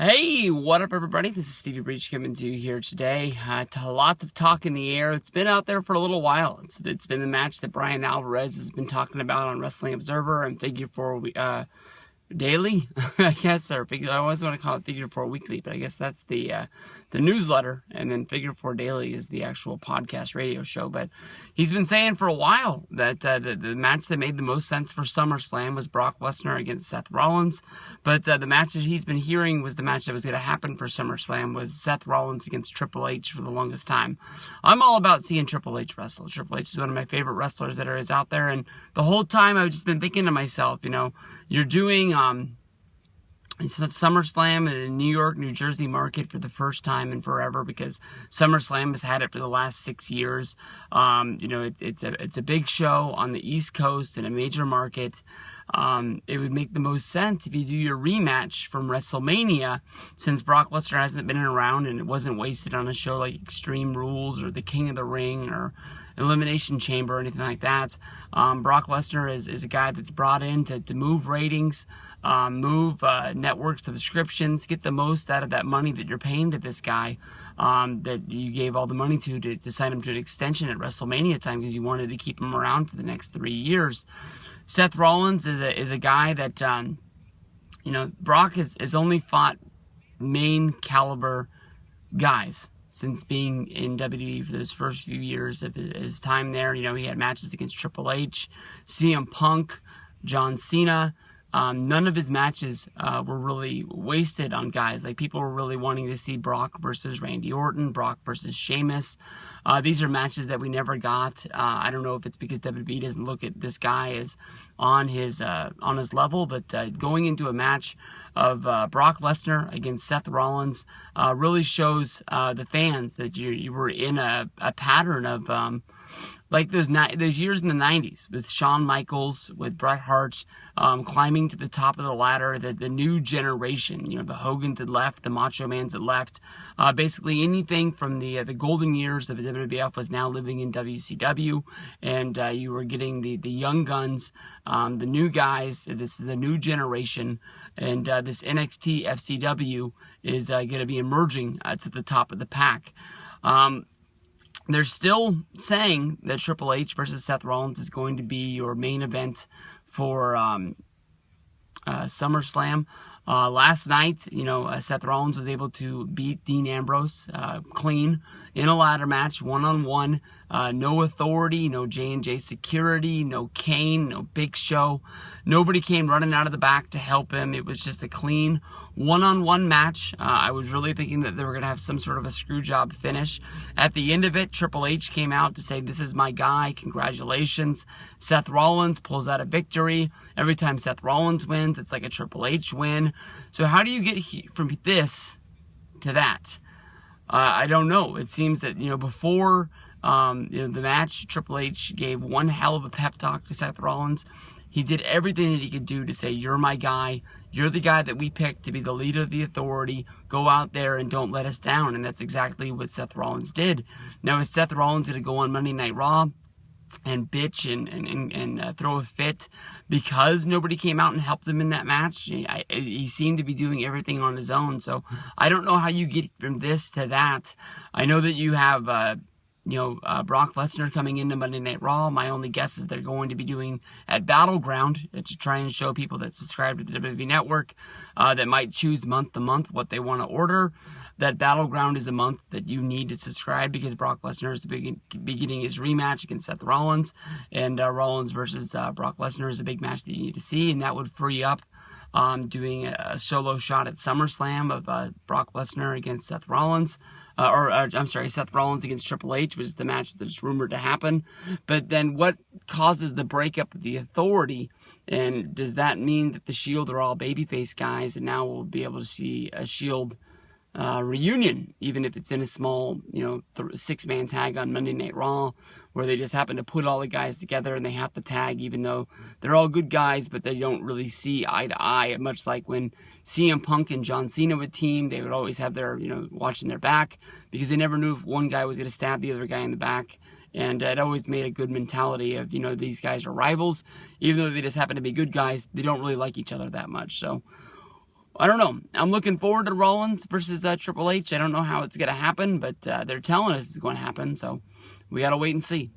Hey, what up everybody? This is Stevie Breach coming to you here today. Lots of talk in the air. It's been out there for a little while. It's been the match that Brian Alvarez has been talking about on Wrestling Observer and Figure 4 Daily, I guess, or I always want to call it Figure 4 Weekly, but I guess that's the newsletter, and then Figure 4 Daily is the actual podcast radio show. But he's been saying for a while that the match that made the most sense for SummerSlam was Brock Lesnar against Seth Rollins, but the match that he's been hearing was the match that was going to happen for SummerSlam was Seth Rollins against Triple H for the longest time. I'm all about seeing Triple H wrestle. Triple H is one of my favorite wrestlers that is out there, and the whole time I've just been thinking to myself, you're doing it's SummerSlam in the New York, New Jersey market for the first time in forever because SummerSlam has had it for the last 6 years. It's a big show on the East Coast in a major market. It would make the most sense if you do your rematch from WrestleMania, since Brock Lesnar hasn't been around and it wasn't wasted on a show like Extreme Rules or The King of the Ring or Elimination Chamber or anything like that. Brock Lesnar is a guy that's brought in to move ratings, move network subscriptions, get the most out of that money that you're paying to this guy, that you gave all the money to sign him to an extension at WrestleMania time because you wanted to keep him around for the next 3 years. Seth Rollins is a guy that, Brock has only fought main caliber guys since being in WWE for those first few years of his time there. He had matches against Triple H, CM Punk, John Cena. None of his matches were really wasted on guys. Like, people were really wanting to see Brock versus Randy Orton, Brock versus Sheamus. These are matches that we never got. I don't know if it's because WWE doesn't look at this guy as on his level, but going into a match of Brock Lesnar against Seth Rollins really shows the fans that you were in a pattern of like those years in the 90s with Shawn Michaels, with Bret Hart, climbing to the top of the ladder, the new generation, the Hogans had left, the Macho Mans had left, basically anything from the golden years of the WWF was now living in WCW, and you were getting the young guns, the new guys. This is a new generation, and this NXT FCW is going to be emerging to the top of the pack. They're still saying that Triple H versus Seth Rollins is going to be your main event for SummerSlam. Last night, Seth Rollins was able to beat Dean Ambrose clean in a ladder match, one-on-one. No authority, no J&J security, no Kane, no Big Show. Nobody came running out of the back to help him. It was just a clean one-on-one match. I was really thinking that they were going to have some sort of a screw job finish. At the end of it, Triple H came out to say, "This is my guy, congratulations." Seth Rollins pulls out a victory. Every time Seth Rollins wins, it's like a Triple H win. So how do you get from this to that? I don't know. It seems that, before the match, Triple H gave one hell of a pep talk to Seth Rollins. He did everything that he could do to say, "You're my guy. You're the guy that we picked to be the leader of the authority. Go out there and don't let us down." And that's exactly what Seth Rollins did. Now, is Seth Rollins going to go on Monday Night Raw and bitch and throw a fit because nobody came out and helped him in that match? He seemed to be doing everything on his own. So I don't know how you get from this to that. I know that you have Brock Lesnar coming into Monday Night Raw. My only guess is they're going to be doing at Battleground to try and show people that subscribe to the WWE Network that might choose month to month what they want to order. That Battleground is a month that you need to subscribe because Brock Lesnar is beginning his rematch against Seth Rollins, and Rollins versus Brock Lesnar is a big match that you need to see, and that would free up doing a solo shot at SummerSlam of Brock Lesnar against Seth Rollins. Seth Rollins against Triple H, which is the match that's rumored to happen. But then what causes the breakup of the authority? And does that mean that the Shield are all babyface guys, and now we'll be able to see a Shield reunion, even if it's in a small, six-man tag on Monday Night Raw, where they just happen to put all the guys together and they have to tag, even though they're all good guys, but they don't really see eye to eye. Much like when CM Punk and John Cena would team, they would always have their, watching their back, because they never knew if one guy was going to stab the other guy in the back. And it always made a good mentality of, these guys are rivals. Even though they just happen to be good guys, they don't really like each other that much. So I don't know. I'm looking forward to Rollins versus Triple H. I don't know how it's going to happen, but they're telling us it's going to happen, so we got to wait and see.